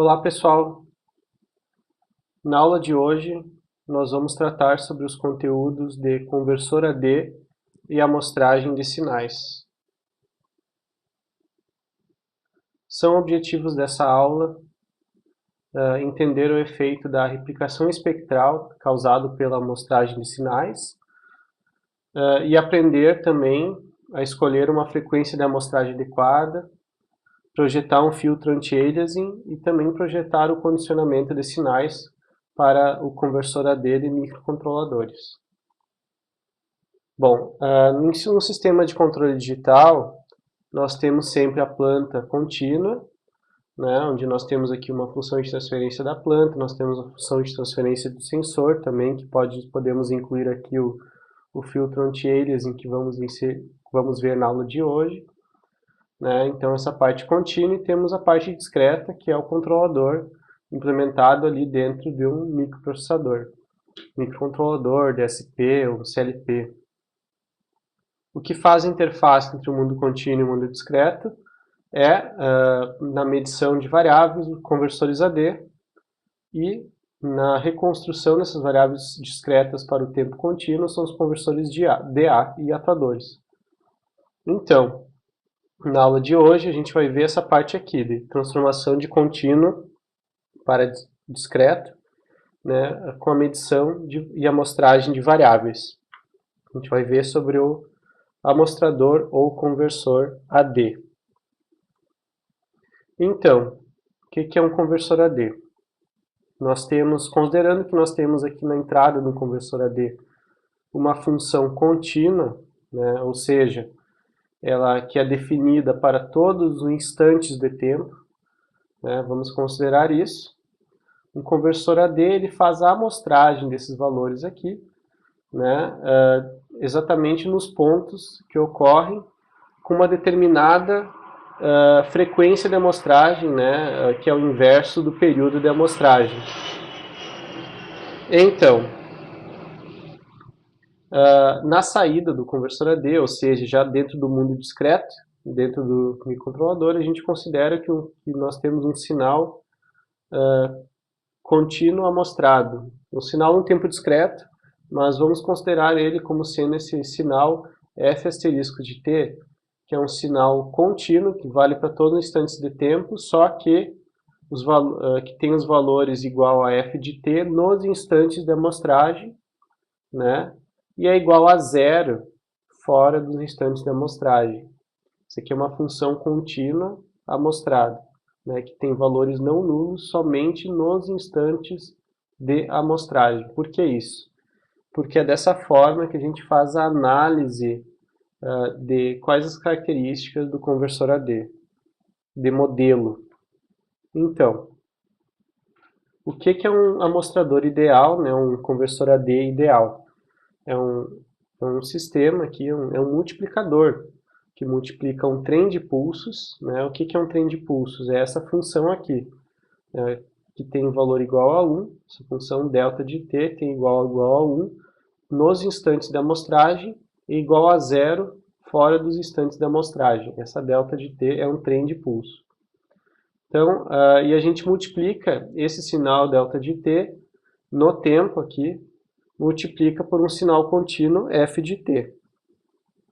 Olá pessoal, na aula de hoje nós vamos tratar sobre os conteúdos de conversor AD e amostragem de sinais. São objetivos dessa aula entender o efeito da replicação espectral causado pela amostragem de sinais e aprender também a escolher uma frequência de amostragem adequada, projetar um filtro anti-aliasing e também projetar o condicionamento de sinais para o conversor AD de microcontroladores. Bom, no sistema de controle digital, nós temos sempre a planta contínua, né, onde nós temos aqui uma função de transferência da planta, nós temos a função de transferência do sensor também, que podemos incluir aqui o filtro anti-aliasing que vamos ver na aula de hoje. Né? Então, essa parte contínua, e temos a parte discreta, que é o controlador implementado ali dentro de um microprocessador, microcontrolador, DSP ou CLP. O que faz a interface entre o mundo contínuo e o mundo discreto é, na medição de variáveis, conversores AD, e na reconstrução dessas variáveis discretas para o tempo contínuo são os conversores de DA e atuadores. Então, na aula de hoje a gente vai ver essa parte aqui de transformação de contínuo para discreto, né, com a medição e amostragem de variáveis. A gente vai ver sobre o amostrador ou conversor AD. Então, o que é um conversor AD? Considerando que nós temos aqui na entrada do conversor AD uma função contínua, né, ou seja, ela que é definida para todos os instantes de tempo, né, vamos considerar isso. Um conversor AD ele faz a amostragem desses valores aqui, né, exatamente nos pontos que ocorrem com uma determinada frequência de amostragem, né, que é o inverso do período de amostragem. Então, na saída do conversor AD, ou seja, já dentro do mundo discreto, dentro do microcontrolador, a gente considera que nós temos um sinal contínuo amostrado. Um sinal em tempo discreto, mas vamos considerar ele como sendo esse sinal f asterisco de t, que é um sinal contínuo, que vale para todos os instantes de tempo, só que tem os valores igual a f de t nos instantes de amostragem, né? E é igual a zero fora dos instantes de amostragem. Isso aqui é uma função contínua amostrada, né, que tem valores não nulos somente nos instantes de amostragem. Por que isso? Porque é dessa forma que a gente faz a análise de quais as características do conversor AD, de modelo. Então, o que é um amostrador ideal, né, um conversor AD ideal? É um sistema aqui, é um multiplicador, que multiplica um trem de pulsos, né? O que é um trem de pulsos? É essa função aqui, que tem um valor igual a 1, essa função delta de t tem igual a 1 nos instantes da amostragem e igual a 0 fora dos instantes da amostragem. Essa delta de t é um trem de pulso. Então, e a gente multiplica esse sinal delta de t no tempo aqui, multiplica por um sinal contínuo f de t.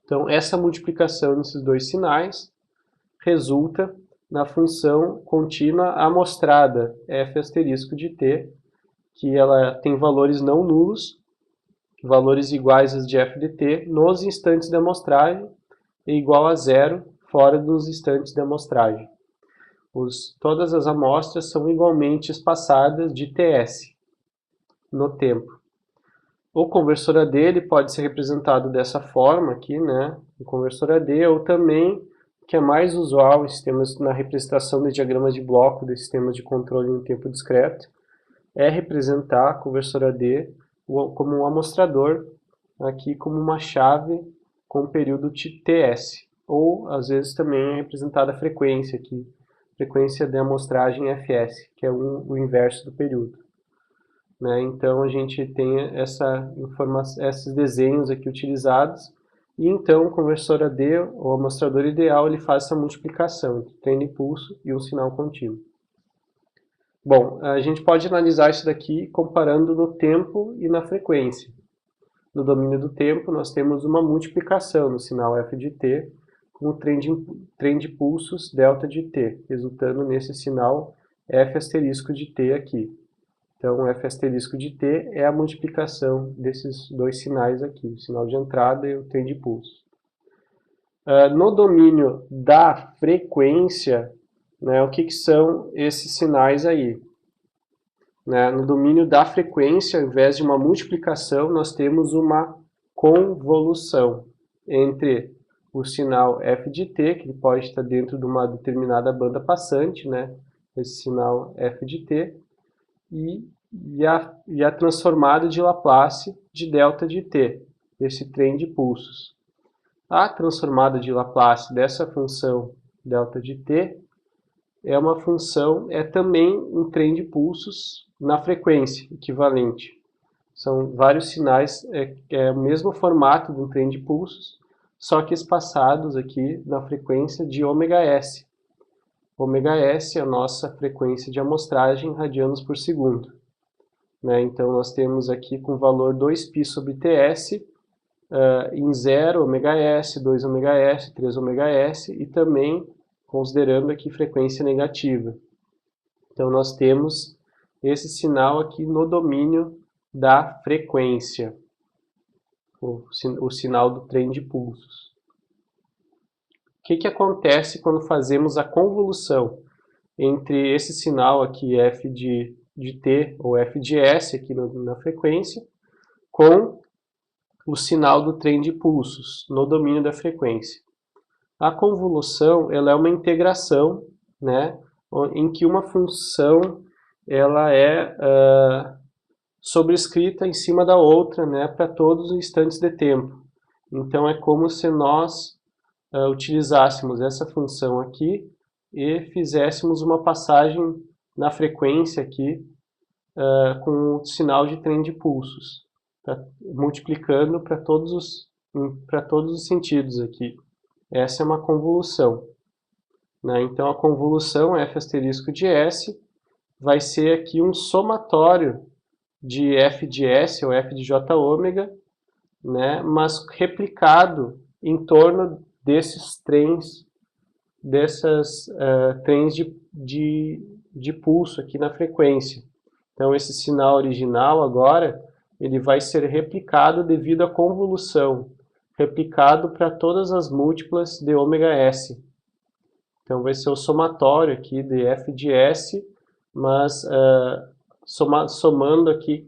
Então, essa multiplicação desses dois sinais resulta na função contínua amostrada f asterisco de t, que ela tem valores não nulos, valores iguais aos de f de t, nos instantes de amostragem, e igual a zero fora dos instantes de amostragem. Todas as amostras são igualmente espaçadas de ts no tempo. O conversor AD ele pode ser representado dessa forma aqui, né? O conversor AD, ou também, que é mais usual em sistemas, na representação de diagramas de bloco de sistemas de controle em tempo discreto, é representar o conversor AD como um amostrador, aqui como uma chave com período TS, ou às vezes também é representada a frequência aqui, frequência de amostragem FS, que é o inverso do período. Né? Então a gente tem esses desenhos aqui utilizados, e então o conversor AD, o amostrador ideal, ele faz essa multiplicação entre trem de pulso e um sinal contínuo. Bom, a gente pode analisar isso daqui comparando no tempo e na frequência. No domínio do tempo, nós temos uma multiplicação no sinal f de t com o trem de pulsos delta de t, resultando nesse sinal f asterisco de t aqui. Então, f asterisco de t é a multiplicação desses dois sinais aqui, o sinal de entrada e o trem de pulso. No domínio da frequência, né, o que são esses sinais aí? Né, no domínio da frequência, ao invés de uma multiplicação, nós temos uma convolução entre o sinal f de t, que pode estar dentro de uma determinada banda passante, né, esse sinal f de t, e a transformada de Laplace de delta de t, esse trem de pulsos. A transformada de Laplace dessa função delta de t é também um trem de pulsos na frequência equivalente. São vários sinais, é o mesmo formato de um trem de pulsos, só que espaçados aqui na frequência de ômega-s. Ômega-s é a nossa frequência de amostragem em radianos por segundo. Né? Então, nós temos aqui com o valor 2π sobre ts, em 0 ômega-s, 2 ômega-s, 3 ômega-s, e também considerando aqui frequência negativa. Então, nós temos esse sinal aqui no domínio da frequência, o sinal do trem de pulsos. O que acontece quando fazemos a convolução entre esse sinal aqui, f de t ou f de s aqui na frequência, com o sinal do trem de pulsos no domínio da frequência? A convolução ela é uma integração, né, em que uma função ela é sobrescrita em cima da outra, né, para todos os instantes de tempo. Então é como se nós utilizássemos essa função aqui e fizéssemos uma passagem na frequência aqui com o sinal de trem de pulsos, multiplicando para todos os sentidos aqui. Essa é uma convolução. Né? Então, a convolução f asterisco de s vai ser aqui um somatório de f de s ou f de j ômega, né? Mas replicado em torno desses trens, trens de pulso aqui na frequência. Então, esse sinal original agora, ele vai ser replicado devido à convolução, replicado para todas as múltiplas de ômega-s. Então, vai ser o somatório aqui de f de s, mas somando aqui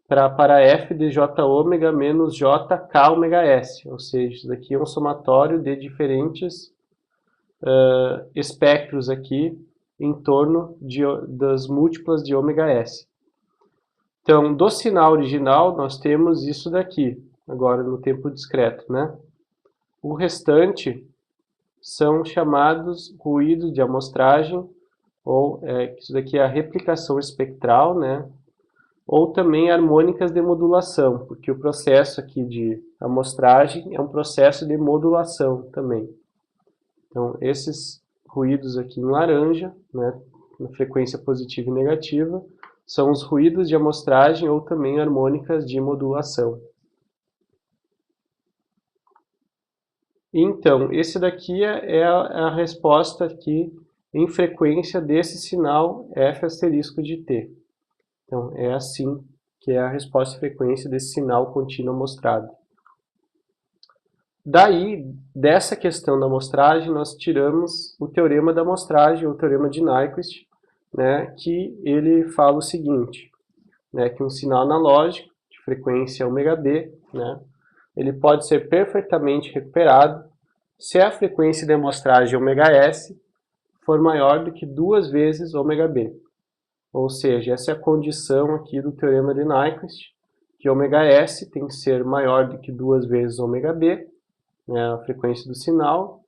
para f de j ômega menos jk ômega-s. Ou seja, isso daqui é um somatório de diferentes espectros aqui em torno das múltiplas de ômega-s. Então, do sinal original, nós temos isso daqui, agora no tempo discreto, né? O restante são chamados ruídos de amostragem, ou isso daqui é a replicação espectral, né? Ou também harmônicas de modulação, porque o processo aqui de amostragem é um processo de modulação também. Então, esses ruídos aqui em laranja, né, na frequência positiva e negativa, são os ruídos de amostragem ou também harmônicas de modulação. Então, esse daqui é a resposta aqui em frequência desse sinal f asterisco de t. Então, é assim que é a resposta de frequência desse sinal contínuo amostrado. Daí, dessa questão da amostragem, nós tiramos o teorema da amostragem, ou teorema de Nyquist, né, que ele fala o seguinte, né, que um sinal analógico de frequência ômega-b, né, ele pode ser perfeitamente recuperado se a frequência de amostragem ômega-s for maior do que 2 vezes ômega-b. Ou seja, essa é a condição aqui do teorema de Nyquist, que ômega-s tem que ser maior do que 2 vezes ômega-b, né, a frequência do sinal,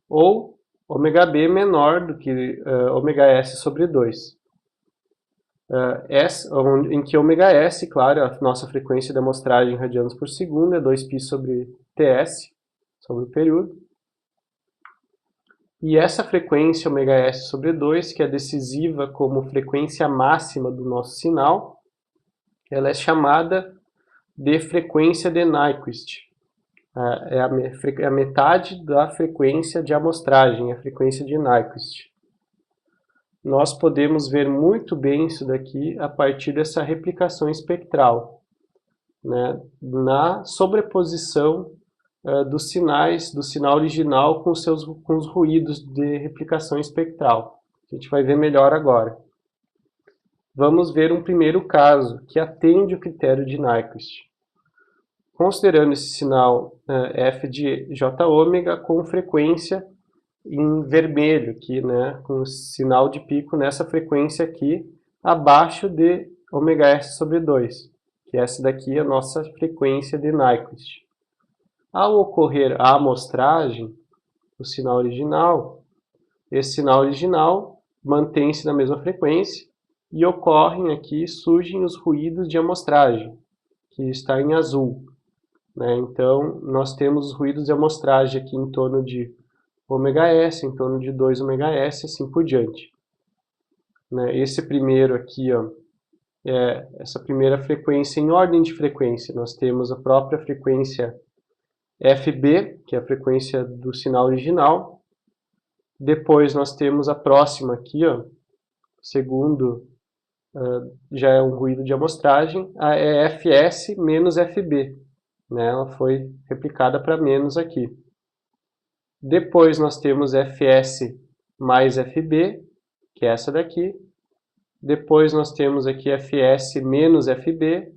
ou ômega-b menor do que ômega-s sobre 2. Em que ômega-s, claro, a nossa frequência de amostragem em radianos por segundo é 2π sobre ts, sobre o período. E essa frequência ωs sobre 2, que é decisiva como frequência máxima do nosso sinal, ela é chamada de frequência de Nyquist. É a metade da frequência de amostragem, a frequência de Nyquist. Nós podemos ver muito bem isso daqui a partir dessa replicação espectral, né, na sobreposição dos sinais, do sinal original com os ruídos de replicação espectral. A gente vai ver melhor agora. Vamos ver um primeiro caso que atende o critério de Nyquist. Considerando esse sinal f de Jω com frequência em vermelho, aqui, né, com sinal de pico nessa frequência aqui, abaixo de ωs sobre 2, que essa daqui é a nossa frequência de Nyquist. Ao ocorrer a amostragem, o sinal original, esse sinal original mantém-se na mesma frequência e ocorrem aqui, surgem os ruídos de amostragem, que está em azul, né? Então, nós temos os ruídos de amostragem aqui em torno de ωs, em torno de 2 ωs, assim por diante. Né? Esse primeiro aqui, ó, essa primeira frequência em ordem de frequência. Nós temos a própria frequência FB, que é a frequência do sinal original. Depois nós temos a próxima aqui, ó, segundo já é um ruído de amostragem, é FS menos FB. Né? Ela foi replicada para menos aqui. Depois nós temos FS mais FB, que é essa daqui. Depois nós temos aqui FS menos FB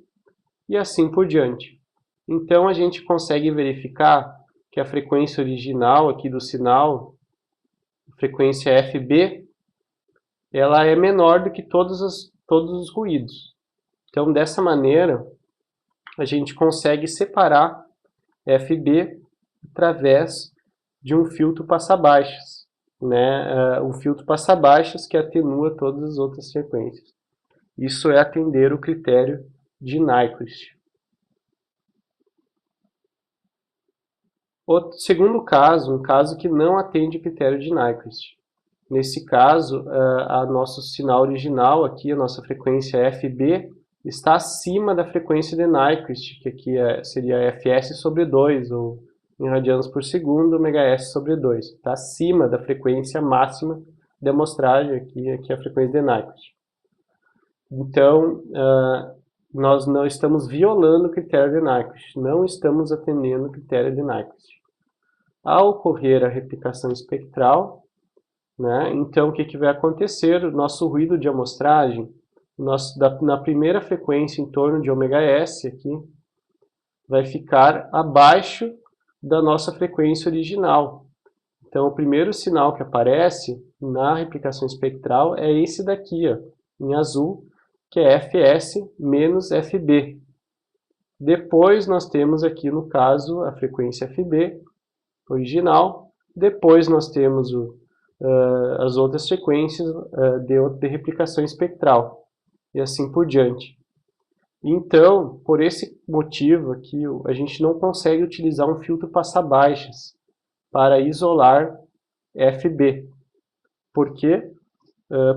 e assim por diante. Então a gente consegue verificar que a frequência original aqui do sinal, a frequência FB, ela é menor do que todos os ruídos. Então dessa maneira a gente consegue separar FB através de um filtro passa-baixas, né? Um filtro passa-baixas que atenua todas as outras frequências. Isso é atender o critério de Nyquist. O segundo caso, um caso que não atende o critério de Nyquist. Nesse caso, a nosso sinal original aqui, a nossa frequência FB, está acima da frequência de Nyquist, que aqui seria Fs sobre 2, ou em radianos por segundo, ωs sobre 2. Está acima da frequência máxima de amostragem, aqui é a frequência de Nyquist. Então, nós não estamos violando o critério de Nyquist, não estamos atendendo o critério de Nyquist. Ao ocorrer a replicação espectral, né, então o que vai acontecer? O nosso ruído de amostragem, na primeira frequência em torno de ωs, aqui, vai ficar abaixo da nossa frequência original. Então, o primeiro sinal que aparece na replicação espectral é esse daqui, ó, em azul, que é Fs menos Fb. Depois nós temos aqui, no caso, a frequência Fb original. Depois nós temos as outras frequências de replicação espectral. E assim por diante. Então, por esse motivo aqui, a gente não consegue utilizar um filtro passa-baixas para isolar FB. Por quê?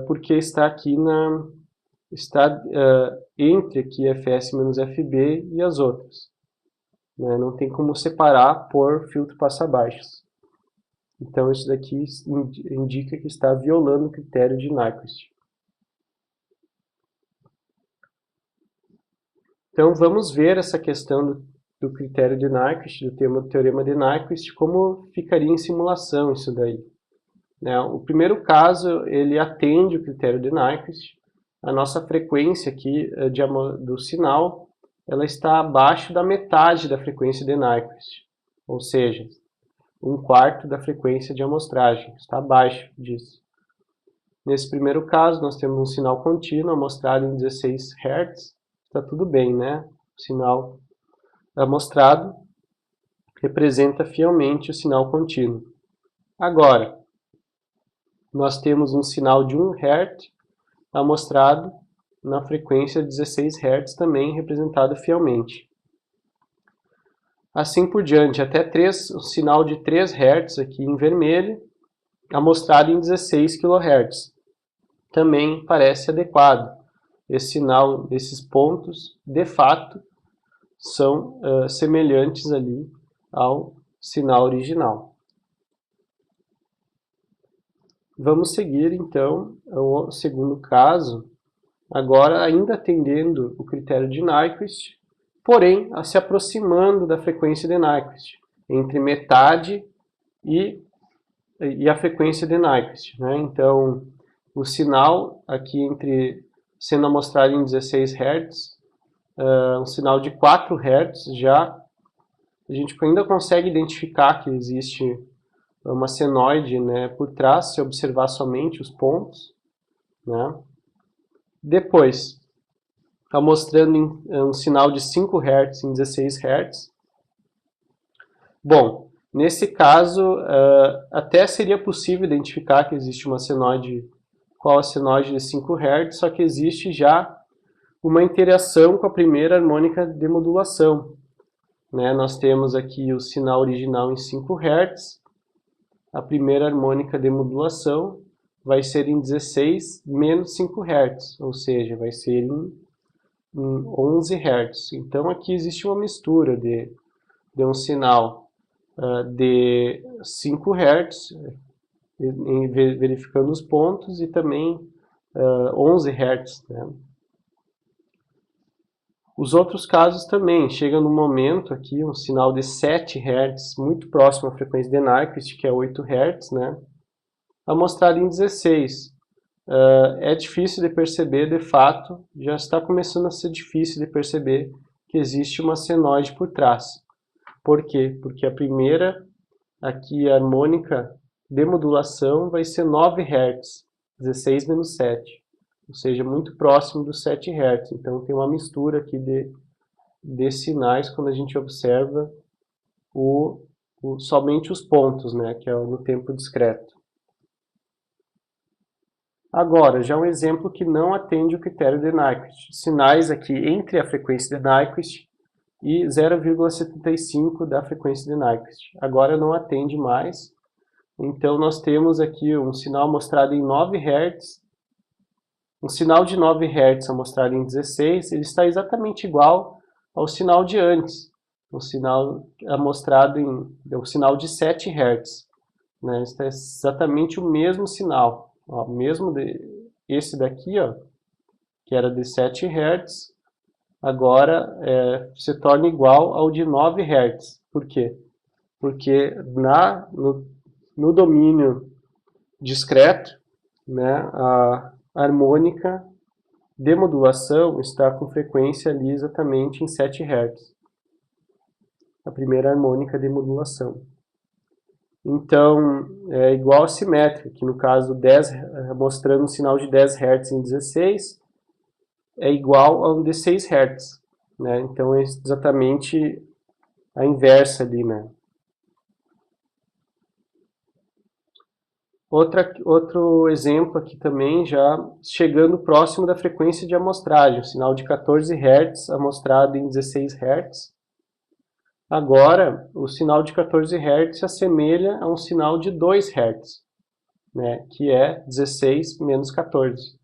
Porque está aqui entre aqui Fs menos Fb e as outras. Né? Não tem como separar por filtro passa-baixas. Então, isso daqui indica que está violando o critério de Nyquist. Então, vamos ver essa questão do critério de Nyquist, do teorema de Nyquist, como ficaria em simulação isso daí. Né? O primeiro caso, ele atende o critério de Nyquist. A nossa frequência aqui do sinal, ela está abaixo da metade da frequência de Nyquist, ou seja, 1/4 da frequência de amostragem, está abaixo disso. Nesse primeiro caso, nós temos um sinal contínuo amostrado em 16 Hz, está tudo bem, né? O sinal amostrado representa fielmente o sinal contínuo. Agora, nós temos um sinal de 1 Hz amostrado na frequência 16 Hz também representado fielmente. Assim por diante, até um sinal de 3 Hz aqui em vermelho amostrado em 16 kHz. Também parece adequado. Esse sinal, esses pontos, de fato, são semelhantes ali ao sinal original. Vamos seguir, então, ao segundo caso, agora ainda atendendo o critério de Nyquist, porém se aproximando da frequência de Nyquist, entre metade e a frequência de Nyquist, né? Então, o sinal aqui sendo amostrado em 16 Hz, um sinal de 4 Hz, já a gente ainda consegue identificar que existe uma senoide, né, por trás, se observar somente os pontos, né? Depois, está mostrando um sinal de 5 Hz em 16 Hz. Bom, nesse caso, até seria possível identificar que existe uma senoide, qual a senoide de 5 Hz, só que existe já uma interação com a primeira harmônica de modulação, né? Nós temos aqui o sinal original em 5 Hz, a primeira harmônica de modulação vai ser em 16 menos 5 Hz, ou seja, vai ser em 11 Hz. Então aqui existe uma mistura de um sinal de 5 Hz, verificando os pontos, e também 11 Hz, né? Os outros casos também, chega no momento aqui um sinal de 7 Hz, muito próximo à frequência de Nyquist, que é 8 Hz, né? Amostrado em 16. É difícil de perceber, de fato, já está começando a ser difícil de perceber que existe uma senoide por trás. Por quê? Porque a primeira, aqui a harmônica de modulação vai ser 9 Hz, 16 menos 7. Ou seja, muito próximo dos 7 Hz. Então tem uma mistura aqui de sinais quando a gente observa somente os pontos, né, que é no tempo discreto. Agora, já um exemplo que não atende o critério de Nyquist. Sinais aqui entre a frequência de Nyquist e 0,75 da frequência de Nyquist. Agora não atende mais. Então nós temos aqui um sinal mostrado em 9 Hz, um sinal de 9 Hz amostrado em 16, ele está exatamente igual ao sinal de antes, o sinal amostrado o sinal de 7 Hz. Né? Está exatamente o mesmo sinal, ó, esse daqui, ó, que era de 7 Hz, agora se torna igual ao de 9 Hz. Por quê? Porque no domínio discreto, né, a harmônica de modulação está com frequência ali exatamente em 7 Hz. A primeira harmônica de modulação. Então, é igual a simétrica, que no caso 10, mostrando um sinal de 10 Hz em 16, é igual a um de 6 Hz. Né? Então, é exatamente a inversa ali, né? Outro exemplo aqui também, já chegando próximo da frequência de amostragem, o sinal de 14 Hz amostrado em 16 Hz. Agora, o sinal de 14 Hz se assemelha a um sinal de 2 Hz, né, que é 16 menos 14.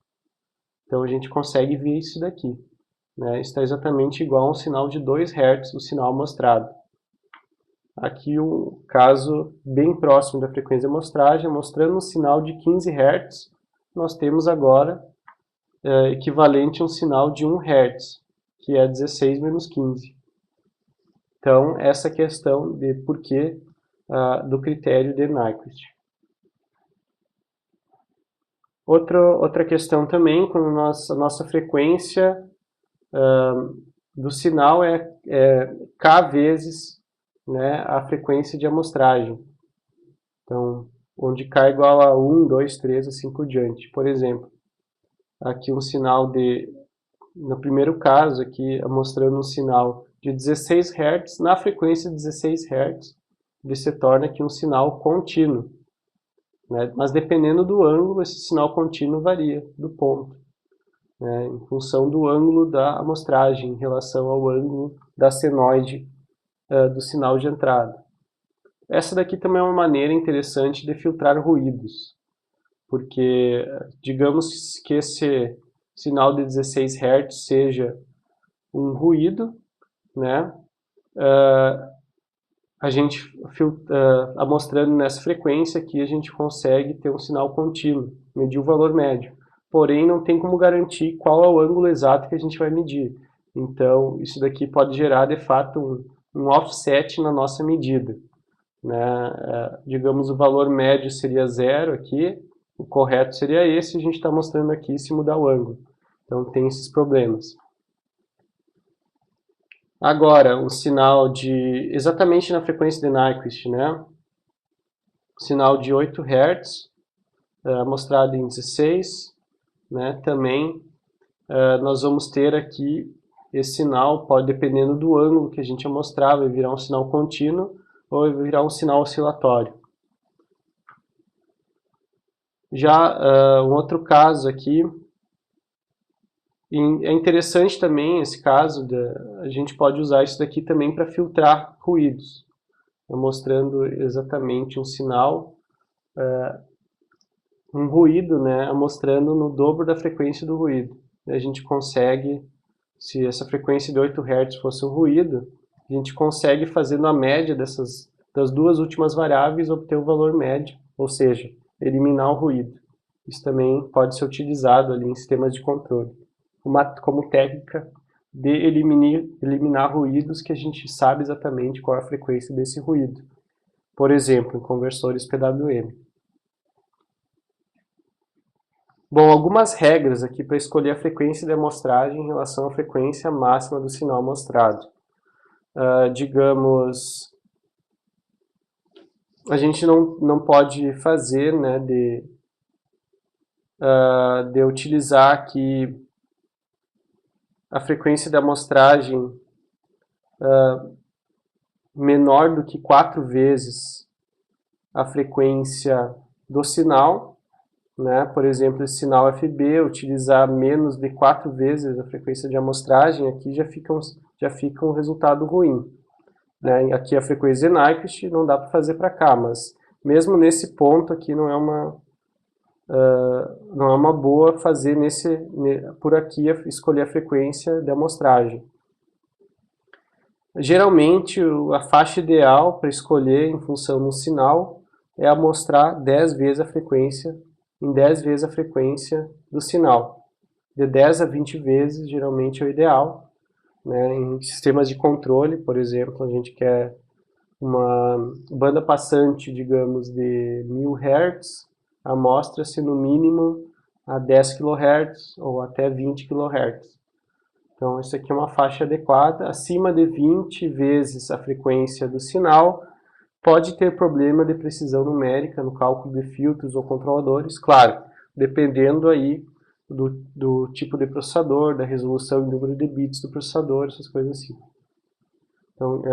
Então a gente consegue ver isso daqui. Né, está exatamente igual a um sinal de 2 Hz, o sinal amostrado. Aqui um caso bem próximo da frequência de amostragem, mostrando um sinal de 15 Hz, nós temos agora equivalente a um sinal de 1 Hz, que é 16 menos 15. Então, essa questão de porquê do critério de Nyquist. Outra questão também, quando a nossa frequência do sinal é K vezes, né, a frequência de amostragem. Então, onde K é igual a 1, 2, 3, assim por diante. Por exemplo, aqui um sinal no primeiro caso, aqui mostrando um sinal de 16 Hz, na frequência de 16 Hz, ele se torna aqui um sinal contínuo. Né? Mas dependendo do ângulo, esse sinal contínuo varia do ponto, né? Em função do ângulo da amostragem, em relação ao ângulo da senoide do sinal de entrada. Essa daqui também é uma maneira interessante de filtrar ruídos, porque digamos que esse sinal de 16 Hz seja um ruído, né? A gente amostrando nessa frequência aqui a gente consegue ter um sinal contínuo, medir o valor médio. Porém, não tem como garantir qual é o ângulo exato que a gente vai medir. Então, isso daqui pode gerar, de fato, um offset na nossa medida, né? Digamos, o valor médio seria 0 aqui, o correto seria esse, a gente está mostrando aqui se mudar o ângulo. Então, tem esses problemas. Agora, um sinal de, exatamente na frequência de Nyquist, né? Sinal de 8 Hz, mostrado em 16, né? Também nós vamos ter aqui esse sinal, pode, dependendo do ângulo que a gente mostrar, vai virar um sinal contínuo ou vai virar um sinal oscilatório. Já um outro caso aqui, é interessante também esse caso, a gente pode usar isso daqui também para filtrar ruídos, mostrando exatamente um sinal, um ruído, né, mostrando no dobro da frequência do ruído. E a gente consegue, se essa frequência de 8 Hz fosse um ruído, a gente consegue, fazendo a média das duas últimas variáveis, obter o valor médio, ou seja, eliminar o ruído. Isso também pode ser utilizado ali em sistemas de controle, como técnica de eliminar ruídos que a gente sabe exatamente qual é a frequência desse ruído. Por exemplo, em conversores PWM. Bom, algumas regras aqui para escolher a frequência de amostragem em relação à frequência máxima do sinal amostrado. Digamos, a gente não pode fazer, né, de utilizar aqui a frequência de amostragem menor do que 4 vezes a frequência do sinal, né? Por exemplo, esse sinal FB, utilizar menos de 4 vezes a frequência de amostragem, aqui já fica um resultado ruim, né? Aqui a frequência de Nyquist não dá para fazer para cá, mas mesmo nesse ponto aqui não é uma boa fazer por aqui escolher a frequência de amostragem. Geralmente a faixa ideal para escolher em função do sinal é amostrar 10 vezes a frequência, em 10 vezes a frequência do sinal. De 10 a 20 vezes geralmente é o ideal, né? Em sistemas de controle, por exemplo, a gente quer uma banda passante, digamos, de 1000 Hz, amostra-se no mínimo a 10 kHz ou até 20 kHz. Então, isso aqui é uma faixa adequada. Acima de 20 vezes a frequência do sinal, pode ter problema de precisão numérica no cálculo de filtros ou controladores, claro, dependendo aí do tipo de processador, da resolução e número de bits do processador, essas coisas assim. Então,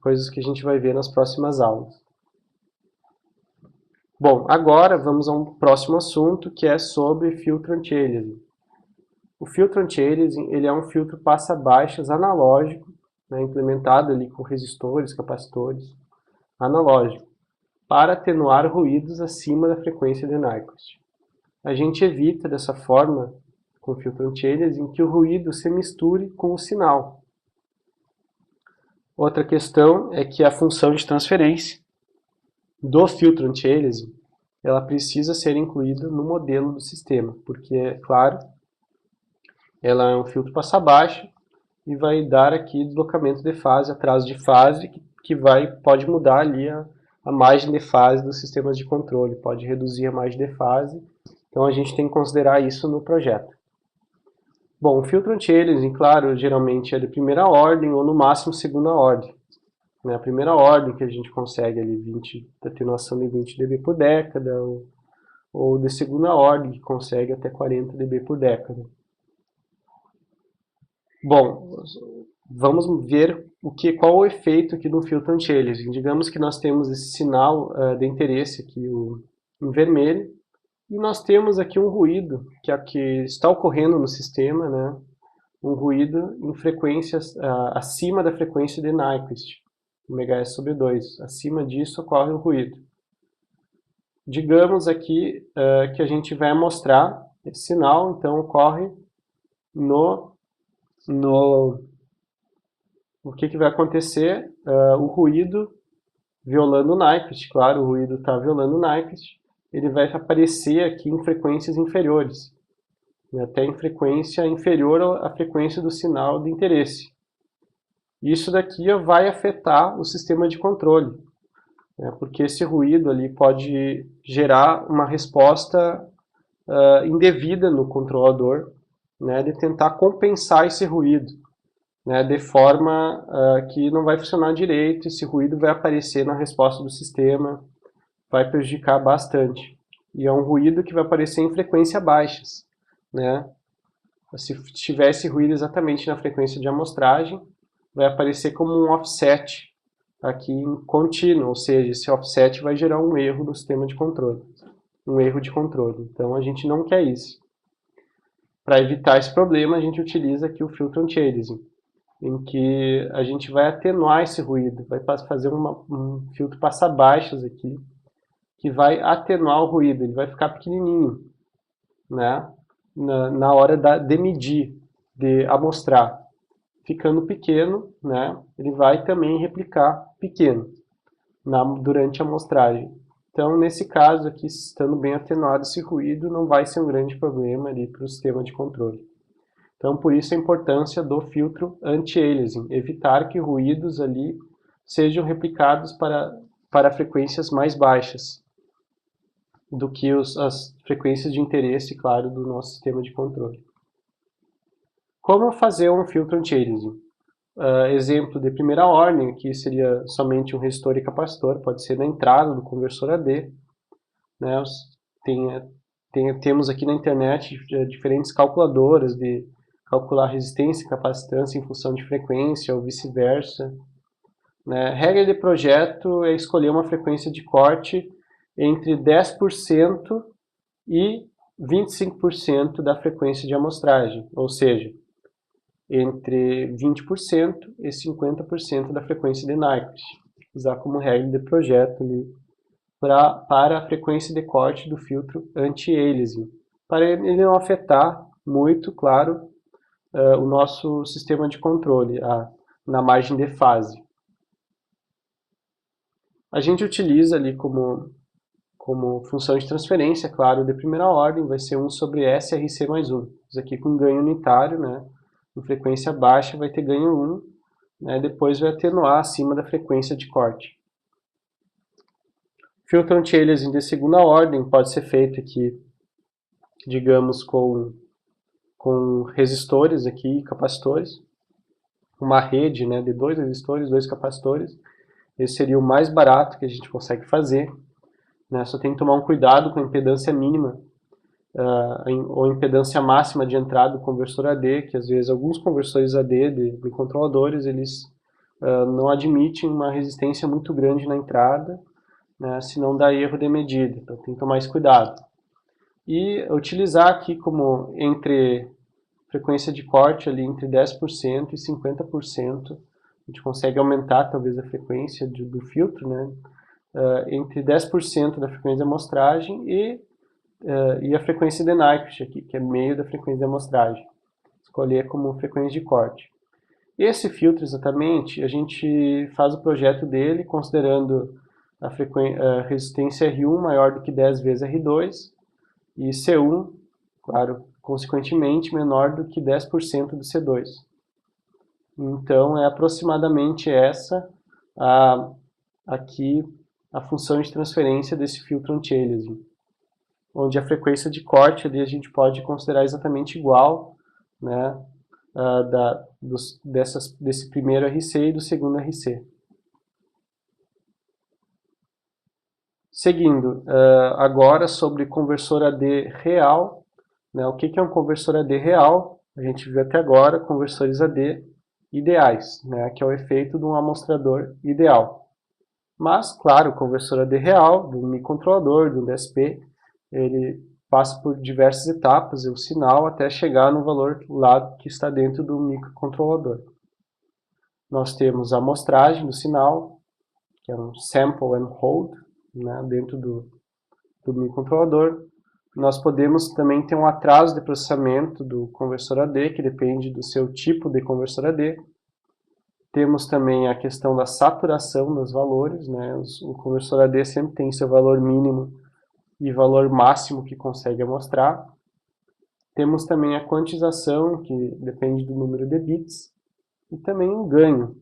coisas que a gente vai ver nas próximas aulas. Bom, agora vamos a um próximo assunto, que é sobre filtro anti-aliasing. O filtro anti-aliasing, ele é um filtro passa-baixas analógico, né, implementado ali com resistores, capacitores, analógico, para atenuar ruídos acima da frequência de Nyquist. A gente evita dessa forma, com o filtro anti-aliasing, que o ruído se misture com o sinal. Outra questão é que a função de transferência do filtro anti-aliasing, ela precisa ser incluída no modelo do sistema, porque, é claro, ela é um filtro passa-baixo e vai dar aqui deslocamento de fase, atraso de fase, que pode mudar ali a margem de fase dos sistemas de controle, pode reduzir a margem de fase, então a gente tem que considerar isso no projeto. Bom, o filtro anti-aliasing, claro, geralmente é de primeira ordem ou no máximo segunda ordem. A primeira ordem que a gente consegue ali atenuação de 20 dB por década, ou de segunda ordem que consegue até 40 dB por década. Bom, vamos ver qual o efeito aqui do filtro anti-aliasing. Digamos que nós temos esse sinal de interesse aqui em vermelho, e nós temos aqui um ruído que está ocorrendo no sistema, né? Um ruído em frequências acima da frequência de Nyquist. MHz sobre 2. Acima disso ocorre o ruído. Digamos aqui que a gente vai mostrar esse sinal, então ocorre o que vai acontecer? O ruído violando o Nyquist, claro, o ruído está violando o Nyquist, ele vai aparecer aqui em frequências inferiores, até em frequência inferior à frequência do sinal de interesse. Isso daqui vai afetar o sistema de controle, porque esse ruído ali pode gerar uma resposta indevida no controlador, de tentar compensar esse ruído, de forma que não vai funcionar direito, esse ruído vai aparecer na resposta do sistema, vai prejudicar bastante. E é um ruído que vai aparecer em frequências baixas. Se tivesse ruído exatamente na frequência de amostragem, vai aparecer como um offset aqui em contínuo, ou seja, esse offset vai gerar um erro no sistema de controle, um erro de controle. Então a gente não quer isso. Para evitar esse problema, a gente utiliza aqui o filtro anti-aliasing, em que a gente vai atenuar esse ruído, vai fazer um filtro passa-baixas aqui, que vai atenuar o ruído, ele vai ficar pequenininho, na hora de medir, de amostrar. Ficando pequeno, ele vai também replicar pequeno durante a amostragem. Então, nesse caso aqui, estando bem atenuado esse ruído, não vai ser um grande problema ali para o sistema de controle. Então, por isso a importância do filtro anti-aliasing, evitar que ruídos ali sejam replicados para frequências mais baixas do que as frequências de interesse, claro, do nosso sistema de controle. Como fazer um filtro anti-aliasing? Exemplo de primeira ordem, aqui seria somente um resistor e capacitor, pode ser na entrada do conversor AD. Temos aqui na internet diferentes calculadoras de calcular resistência e capacitância em função de frequência ou vice-versa. Regra de projeto é escolher uma frequência de corte entre 10% e 25% da frequência de amostragem, ou seja, entre 20% e 50% da frequência de Nyquist. Usar como regra de projeto ali para a frequência de corte do filtro anti-aliasing, para ele não afetar muito, claro, o nosso sistema de controle na margem de fase. A gente utiliza ali como função de transferência, claro, de primeira ordem, vai ser 1 sobre SRC mais 1. Isso aqui com ganho unitário, em frequência baixa vai ter ganho 1, depois vai atenuar acima da frequência de corte. Filtro anti-aliasing de segunda ordem pode ser feito aqui, digamos, com resistores aqui, capacitores, uma rede de 2 resistores, 2 capacitores. Esse seria o mais barato que a gente consegue fazer. Só tem que tomar um cuidado com a impedância mínima ou impedância máxima de entrada do conversor AD, que às vezes alguns conversores AD de controladores, eles não admitem uma resistência muito grande na entrada, senão dá erro de medida, então tem que tomar esse cuidado. E utilizar aqui como entre frequência de corte ali entre 10% e 50%, a gente consegue aumentar talvez a frequência do filtro, entre 10% da frequência de amostragem e a frequência de Nyquist aqui, que é meio da frequência de amostragem. Escolher como frequência de corte. Esse filtro, exatamente, a gente faz o projeto dele considerando a resistência R1 maior do que 10 vezes R2 e C1, claro, consequentemente menor do que 10% do C2. Então, é aproximadamente essa aqui a função de transferência desse filtro anti-aliasing, onde a frequência de corte ali a gente pode considerar exatamente igual, desse primeiro RC e do segundo RC. Seguindo, agora sobre conversor AD real, o que é um conversor AD real? A gente viu até agora conversores AD ideais, que é o efeito de um amostrador ideal. Mas, claro, o conversor AD real, do microcontrolador, do DSP, ele passa por diversas etapas, o sinal, até chegar no valor lá que está dentro do microcontrolador. Nós temos a amostragem do sinal, que é um sample and hold, né, dentro do microcontrolador. Nós podemos também ter um atraso de processamento do conversor AD, que depende do seu tipo de conversor AD. Temos também a questão da saturação dos valores, né? O conversor AD sempre tem seu valor mínimo e valor máximo que consegue amostrar. Temos também a quantização, que depende do número de bits, e também o ganho,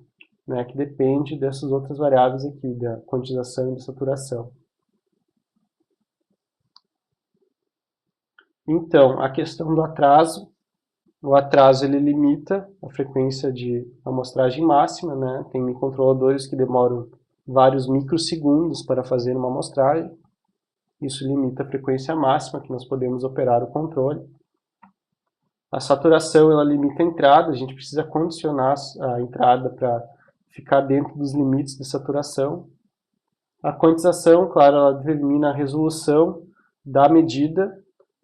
né, que depende dessas outras variáveis aqui, da quantização e da saturação. Então, a questão do atraso, o atraso ele limita a frequência de amostragem máxima, né? Tem microcontroladores que demoram vários microsegundos para fazer uma amostragem. Isso limita a frequência máxima que nós podemos operar o controle. A saturação ela limita a entrada, a gente precisa condicionar a entrada para ficar dentro dos limites de saturação. A quantização, claro, ela determina a resolução da medida,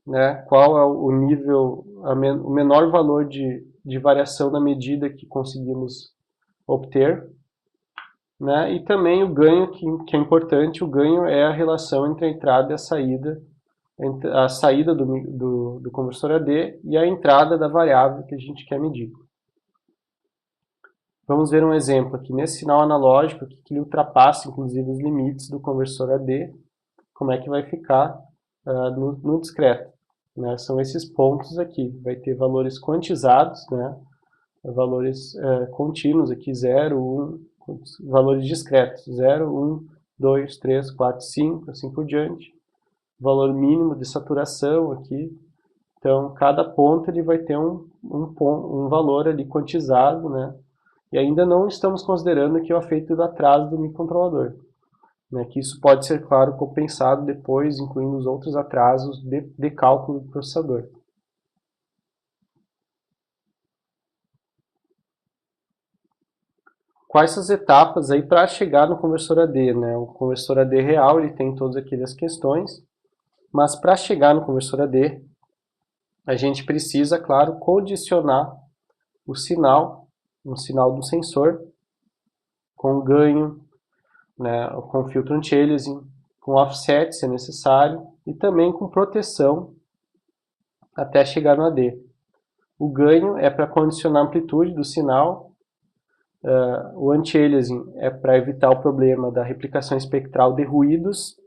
né, qual é o nível, o menor valor de variação da medida que conseguimos obter, né, e também o ganho, que é importante, o ganho é a relação entre a entrada e a saída do conversor AD e a entrada da variável que a gente quer medir. Vamos ver um exemplo aqui, nesse sinal analógico, que ele ultrapassa inclusive os limites do conversor AD, como é que vai ficar no discreto. Né? São esses pontos aqui, vai ter valores quantizados, né? Valores contínuos aqui, 0, 1, valores discretos, 0, 1, 2, 3, 4, 5, assim por diante. Valor mínimo de saturação aqui, então cada ponto ele vai ter um valor ali quantizado, né? E ainda não estamos considerando aqui o efeito do atraso do microcontrolador, né, que isso pode ser, claro, compensado depois, incluindo os outros atrasos de cálculo do processador. Quais são as etapas aí para chegar no conversor AD? Né? O conversor AD real ele tem todas aquelas questões, mas para chegar no conversor AD, a gente precisa, claro, condicionar o sinal, um sinal do sensor, com ganho, né, com filtro anti-aliasing, com offset, se é necessário, e também com proteção até chegar no AD. O ganho é para condicionar a amplitude do sinal, o anti-aliasing é para evitar o problema da replicação espectral de ruídos,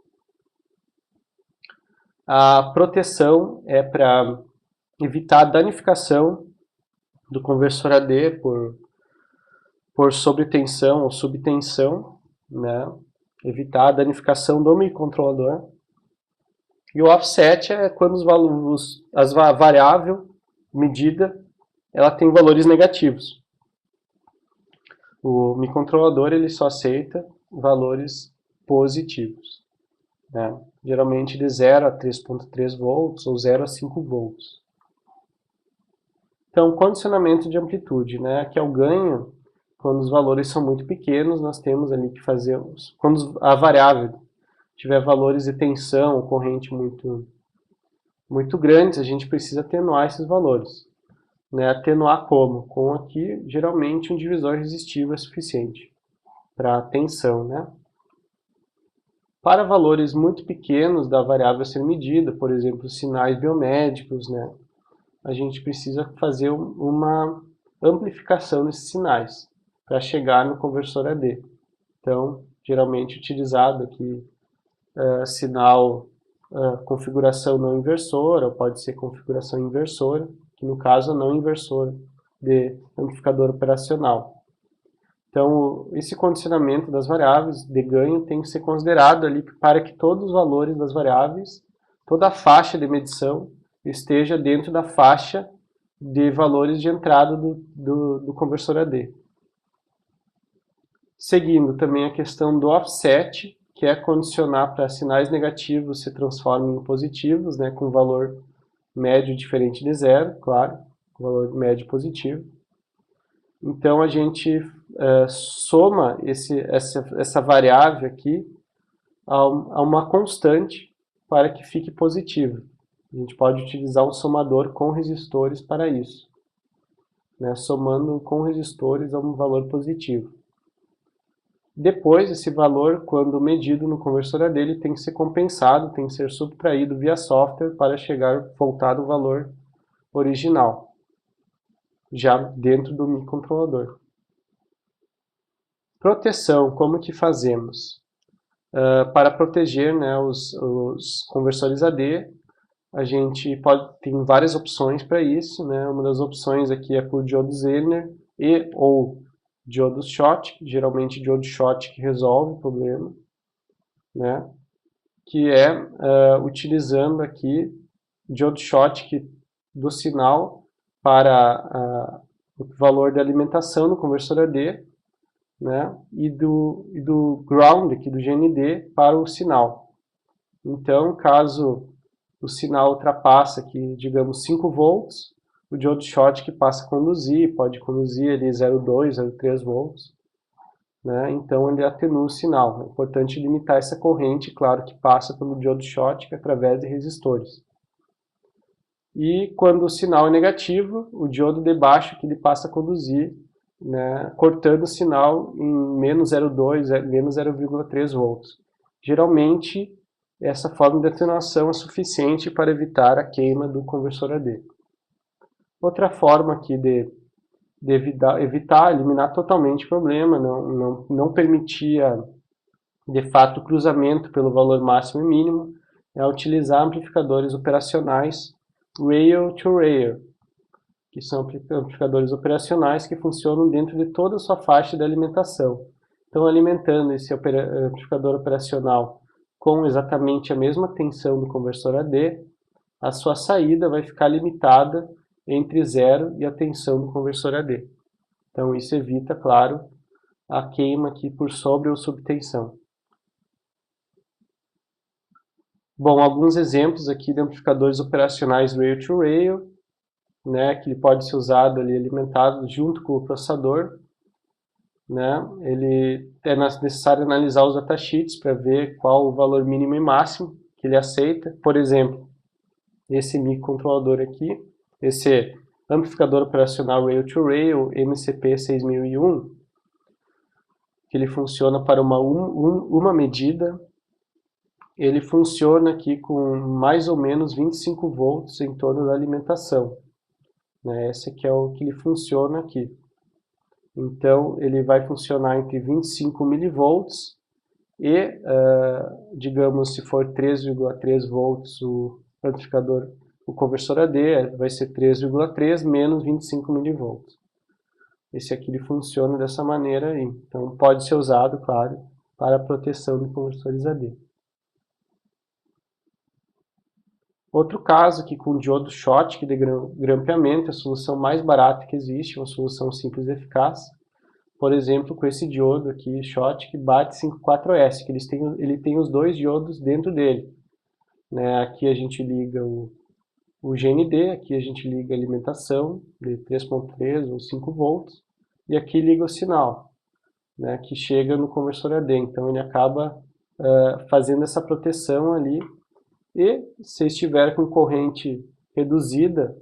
a proteção é para evitar a danificação do conversor AD por sobretensão ou subtensão, né? Evitar a danificação do microcontrolador. E o offset é quando a variável medida ela tem valores negativos. O microcontrolador ele só aceita valores positivos, né? Geralmente de 0 a 3.3 volts ou 0 a 5 volts. Então, condicionamento de amplitude, né? Que é o ganho. Quando os valores são muito pequenos, nós temos ali que fazer... Quando a variável tiver valores de tensão ou corrente muito grandes, a gente precisa atenuar esses valores. Né? Atenuar como? Com aqui, geralmente, um divisor resistivo é suficiente para a tensão. Né? Para valores muito pequenos da variável a ser medida, por exemplo, sinais biomédicos, né? A gente precisa fazer uma amplificação desses sinais para chegar no conversor AD. Então, geralmente utilizado aqui sinal configuração não inversora, ou pode ser configuração inversora, que no caso é não inversora de amplificador operacional. Então, esse condicionamento das variáveis de ganho tem que ser considerado ali para que todos os valores das variáveis, toda a faixa de medição, esteja dentro da faixa de valores de entrada do conversor AD. Seguindo também a questão do offset, que é condicionar para sinais negativos se transformem em positivos, né, com valor médio diferente de 0, claro, com valor médio positivo. Então a gente soma essa variável aqui a uma constante para que fique positivo. A gente pode utilizar um somador com resistores para isso, né, somando com resistores a um valor positivo. Depois, esse valor, quando medido no conversor AD, ele tem que ser compensado, tem que ser subtraído via software para chegar voltado ao valor original, já dentro do microcontrolador. Proteção, como que fazemos? Para proteger, né, os conversores AD, a gente tem várias opções para isso, né? Uma das opções aqui é por diodo Zener e ou diodo Schottky, geralmente diodo Schottky resolve o problema, né? Que é utilizando aqui diodo Schottky do sinal para o valor de alimentação no conversor AD, né? E do ground aqui do GND para o sinal. Então, caso o sinal ultrapassa aqui, digamos, 5 volts, o diodo Schottky passa a conduzir, pode conduzir ali 0,2, 0,3 volts, né? Então ele atenua o sinal. É importante limitar essa corrente, claro, que passa pelo diodo Schottky através de resistores. E quando o sinal é negativo, o diodo de baixo que ele passa a conduzir, né, cortando o sinal em menos 0,2, menos 0,3 volts. Geralmente, essa forma de atenuação é suficiente para evitar a queima do conversor AD. Outra forma aqui de evitar, eliminar totalmente o problema, não permitia de fato o cruzamento pelo valor máximo e mínimo, é utilizar amplificadores operacionais rail-to-rail, que são amplificadores operacionais que funcionam dentro de toda a sua faixa de alimentação. Então, alimentando esse amplificador operacional com exatamente a mesma tensão do conversor AD, a sua saída vai ficar limitada entre zero e a tensão do conversor AD. Então, isso evita, claro, a queima aqui por sobre ou subtensão. Bom, alguns exemplos aqui de amplificadores operacionais rail-to-rail, né, que ele pode ser usado ali, alimentado junto com o processador. Né? Ele é necessário analisar os datasheets para ver qual o valor mínimo e máximo que ele aceita. Por exemplo, esse microcontrolador aqui, esse amplificador operacional rail-to-rail MCP6001, que ele funciona para uma medida, ele funciona aqui com mais ou menos 25 volts em torno da alimentação. Né? Esse aqui é o que ele funciona aqui. Então, ele vai funcionar entre 25 milivolts e, digamos, se for 3,3 volts o amplificador, o conversor AD, vai ser 3,3 menos 25 milivolts. Esse aqui ele funciona dessa maneira aí. Então, pode ser usado, claro, para a proteção de conversores AD. Outro caso aqui com diodo Schottky de grampeamento, a solução mais barata que existe, uma solução simples e eficaz. Por exemplo, com esse diodo aqui, Schottky BAT54S, que ele tem os dois diodos dentro dele. Né? Aqui a gente liga o GND, aqui a gente liga a alimentação de 3.3 ou 5 volts, e aqui liga o sinal, né, que chega no conversor AD. Então ele acaba fazendo essa proteção ali, e se estiver com corrente reduzida,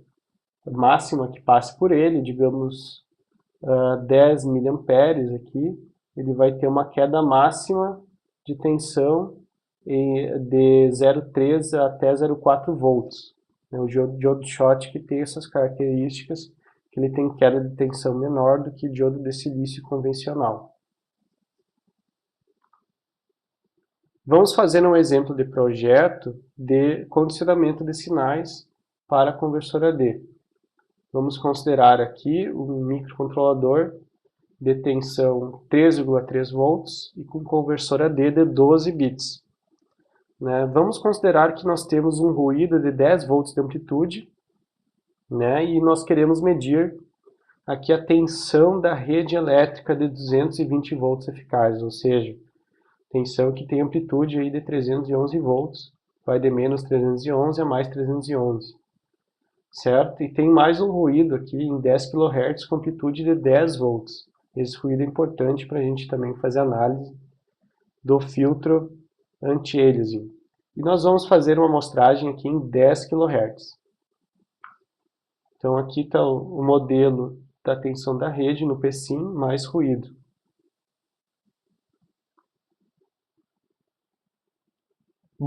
máxima que passe por ele, digamos 10 miliamperes aqui, ele vai ter uma queda máxima de tensão de 0,3 até 0,4 volts. O diodo Schottky tem essas características, que ele tem queda de tensão menor do que o diodo de silício convencional. Vamos fazer um exemplo de projeto de condicionamento de sinais para conversor AD. Vamos considerar aqui um microcontrolador de tensão 3,3 volts e com conversor AD de 12 bits. Né? Vamos considerar que nós temos um ruído de 10 volts de amplitude, né? E nós queremos medir aqui a tensão da rede elétrica de 220 volts eficazes, ou seja, tensão que tem amplitude aí de 311 volts, vai de menos 311 a mais 311. Certo? E tem mais um ruído aqui em 10 kHz com amplitude de 10 volts. Esse ruído é importante para a gente também fazer análise do filtro anti-aliasing. E nós vamos fazer uma amostragem aqui em 10 kHz. Então aqui está o modelo da tensão da rede no PSIM mais ruído.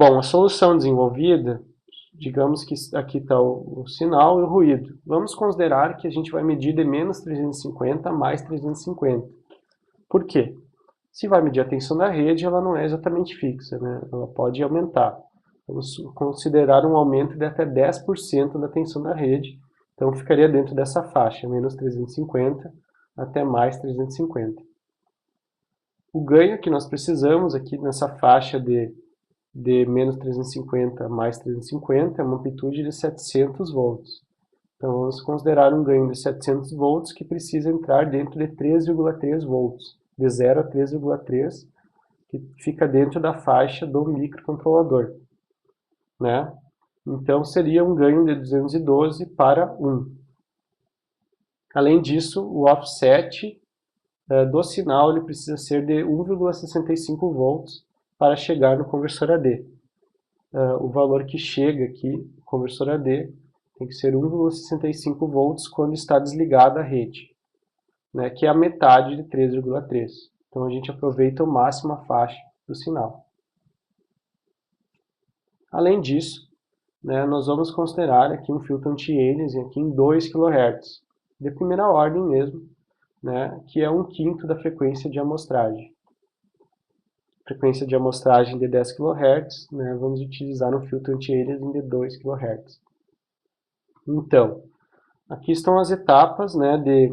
Bom, a solução desenvolvida, digamos que aqui está o sinal e o ruído. Vamos considerar que a gente vai medir de menos 350 a mais 350. Por quê? Se vai medir a tensão da rede, ela não é exatamente fixa, né? Ela pode aumentar. Vamos considerar um aumento de até 10% da tensão da rede, então ficaria dentro dessa faixa, menos 350 até mais 350. O ganho que nós precisamos aqui nessa faixa de menos 350 a mais 350 é uma amplitude de 700 volts. Então vamos considerar um ganho de 700 volts que precisa entrar dentro de 3,3 volts, de 0 a 3,3, que fica dentro da faixa do microcontrolador, né? Então seria um ganho de 212 para 1. Além disso, o offset do sinal ele precisa ser de 1,65 volts para chegar no conversor AD. O valor que chega aqui no conversor AD tem que ser 1,65 volts quando está desligada a rede, né, que é a metade de 3,3. Então a gente aproveita ao máximo a faixa do sinal. Além disso, né, nós vamos considerar aqui um filtro anti-aliasing aqui em 2 kHz, de primeira ordem mesmo, né, que é 1/5 da frequência de amostragem. Frequência de amostragem de 10 kHz, né, vamos utilizar um filtro anti-aliasing de 2 kHz. Então, aqui estão as etapas, né, de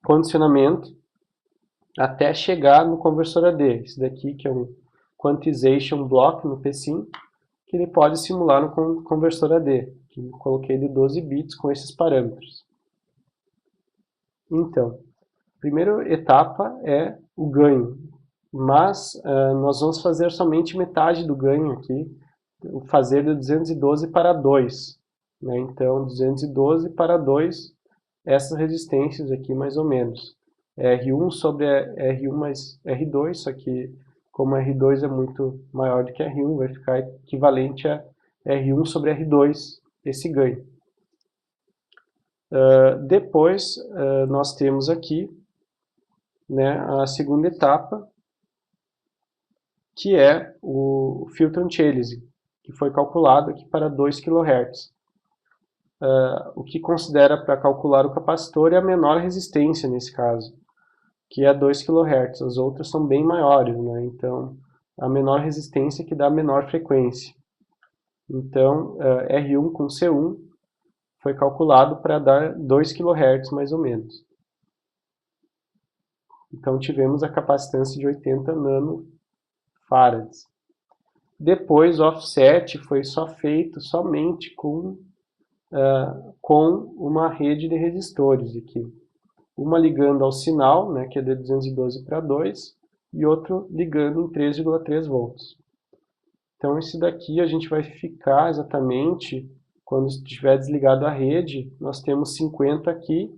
condicionamento até chegar no conversor AD. Esse daqui que é um quantization block no PSIM, que ele pode simular no conversor AD, que eu coloquei de 12 bits com esses parâmetros. Então, a primeira etapa é o ganho, mas nós vamos fazer somente metade do ganho aqui, fazer de 212 para 2. Né? Então, 212 para 2, essas resistências aqui mais ou menos. R1 sobre R1 mais R2, só que como R2 é muito maior do que R1, vai ficar equivalente a R1 sobre R2, esse ganho. Depois, nós temos aqui, né, a segunda etapa, que é o filtro anti-aliasing, que foi calculado aqui para 2 kHz. O que considera para calcular o capacitor é a menor resistência nesse caso, que é 2 kHz. As outras são bem maiores, né? Então a menor resistência que dá a menor frequência. Então R1 com C1 foi calculado para dar 2 kHz mais ou menos. Então tivemos a capacitância de 80 nanofarads. Depois o offset foi só feito somente com uma rede de resistores aqui. Uma ligando ao sinal, né, que é de 212 para 2, e outro ligando em 3,3 volts. Então esse daqui a gente vai ficar exatamente, quando estiver desligado a rede, nós temos 50 aqui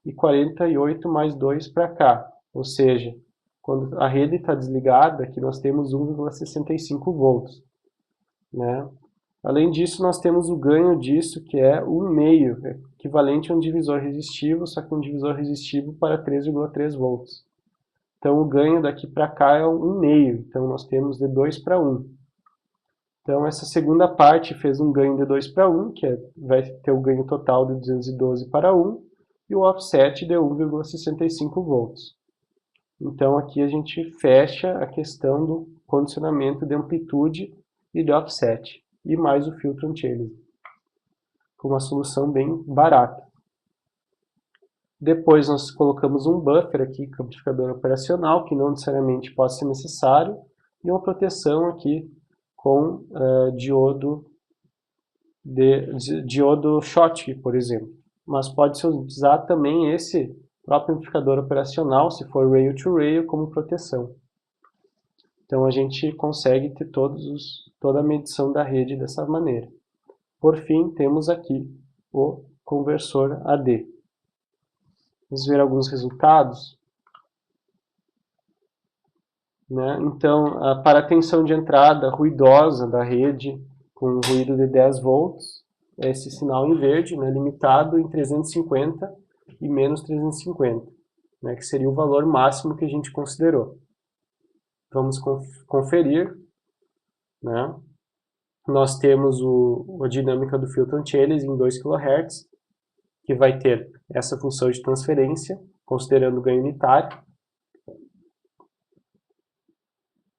e 48 mais 2 para cá. Ou seja, quando a rede está desligada, aqui nós temos 1,65 volts. Né? Além disso, nós temos o ganho disso, que é 1/2, equivalente a um divisor resistivo, só que um divisor resistivo para 3,3 volts. Então, o ganho daqui para cá é 1/2, então nós temos de 2 para 1. Então, essa segunda parte fez um ganho de 2 para 1, que vai ter o ganho total de 212 para 1, e o offset de 1,65 volts. Então, aqui a gente fecha a questão do condicionamento de amplitude e de offset, e mais o filtro anti-aliasing, com uma solução bem barata. Depois nós colocamos um buffer aqui, amplificador operacional, que não necessariamente pode ser necessário, e uma proteção aqui com diodo Schottky, por exemplo. Mas pode-se usar também esse próprio amplificador operacional, se for rail-to-rail, como proteção. Então a gente consegue ter toda a medição da rede dessa maneira. Por fim, temos aqui o conversor AD. Vamos ver alguns resultados. Né? Então, para a tensão de entrada ruidosa da rede, com um ruído de 10 volts, é esse sinal em verde, né, limitado em 350 e menos 350, né, que seria o valor máximo que a gente considerou. Vamos conferir, né? nós temos a dinâmica do filtro anti-aliasing em 2 kHz, que vai ter essa função de transferência, considerando o ganho unitário.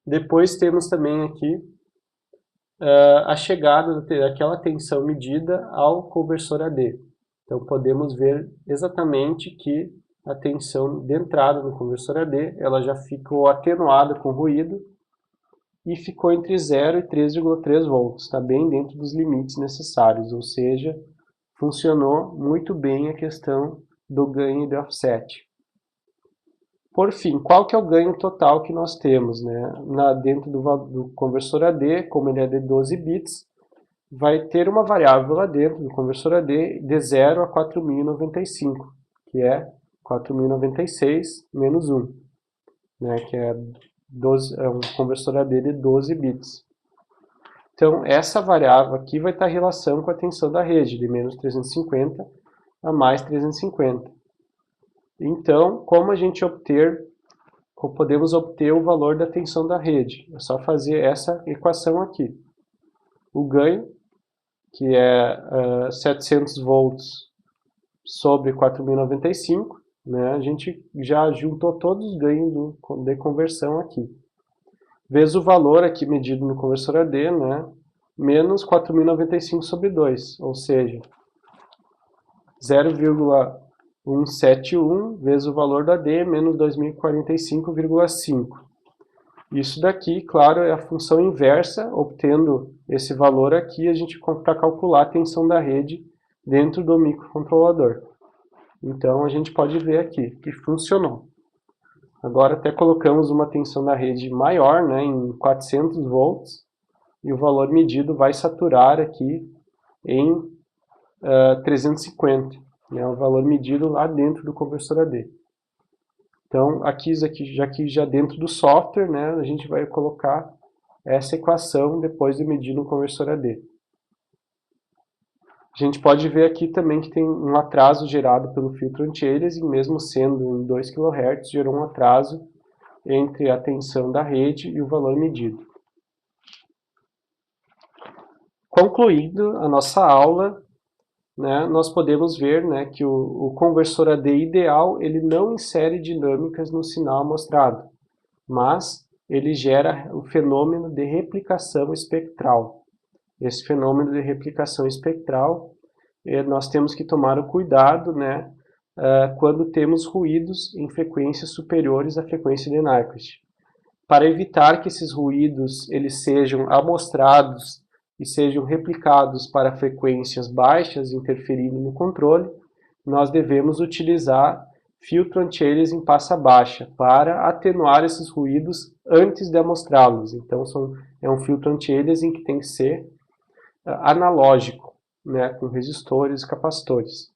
Depois temos também aqui a chegada daquela tensão medida ao conversor AD. Então podemos ver exatamente que a tensão de entrada no conversor AD ela já ficou atenuada com ruído e ficou entre 0 e 3,3 volts, está bem dentro dos limites necessários, ou seja, funcionou muito bem a questão do ganho de offset. Por fim, qual que é o ganho total que nós temos, né? Dentro do conversor AD, como ele é de 12 bits, vai ter uma variável lá dentro do conversor AD de 0 a 4095, que é 4096 menos 1, né? Que é um conversor AD de 12 bits. Então, essa variável aqui vai estar em relação com a tensão da rede, de menos 350 a mais 350. Então, como podemos obter o valor da tensão da rede? É só fazer essa equação aqui. O ganho, que é 700 volts sobre 4095, né? A gente já juntou todos os ganhos de conversão aqui. Vezes o valor aqui medido no conversor AD, né? Menos 4095 sobre 2, ou seja, 0,171 vezes o valor da D, menos 2045,5. Isso daqui, claro, é a função inversa, obtendo esse valor aqui, a gente para calcular a tensão da rede dentro do microcontrolador. Então, a gente pode ver aqui que funcionou. Agora, até colocamos uma tensão da rede maior, né, em 400 volts, e o valor medido vai saturar aqui em 350. É o valor medido lá dentro do conversor AD. Então, aqui já dentro do software, né, a gente vai colocar essa equação depois de medir no conversor AD. A gente pode ver aqui também que tem um atraso gerado pelo filtro anti-aliasing, mesmo sendo em 2 kHz, gerou um atraso entre a tensão da rede e o valor medido. Concluindo a nossa aula, né, nós podemos ver, né, que o conversor AD ideal ele não insere dinâmicas no sinal mostrado, mas ele gera o fenômeno de replicação espectral. Esse fenômeno de replicação espectral, nós temos que tomar o cuidado, né, quando temos ruídos em frequências superiores à frequência de Nyquist. Para evitar que esses ruídos eles sejam amostrados e sejam replicados para frequências baixas, interferindo no controle, nós devemos utilizar filtro anti-aliasing em passa baixa para atenuar esses ruídos antes de amostrá-los. Então, é um filtro anti-aliasing que tem que ser analógico, né, com resistores e capacitores.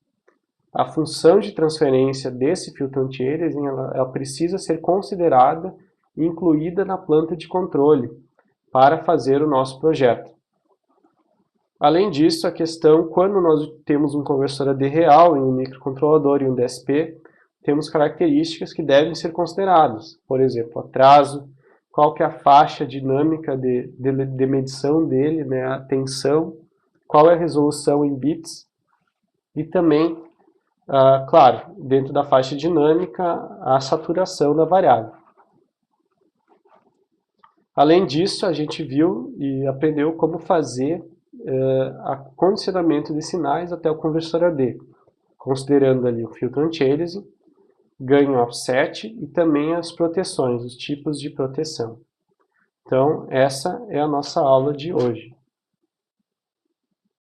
A função de transferência desse filtro anti-aliasing ela precisa ser considerada e incluída na planta de controle para fazer o nosso projeto. Além disso, a questão, quando nós temos um conversor AD real em um microcontrolador e um DSP, temos características que devem ser consideradas. Por exemplo, atraso, qual que é a faixa dinâmica de medição dele, né, a tensão, qual é a resolução em bits, e também, claro, dentro da faixa dinâmica, a saturação da variável. Além disso, a gente viu e aprendeu como fazer condicionamento de sinais até o conversor AD, considerando ali o filtro anti-aliasing, ganho offset e também as proteções, os tipos de proteção. Então, essa é a nossa aula de hoje.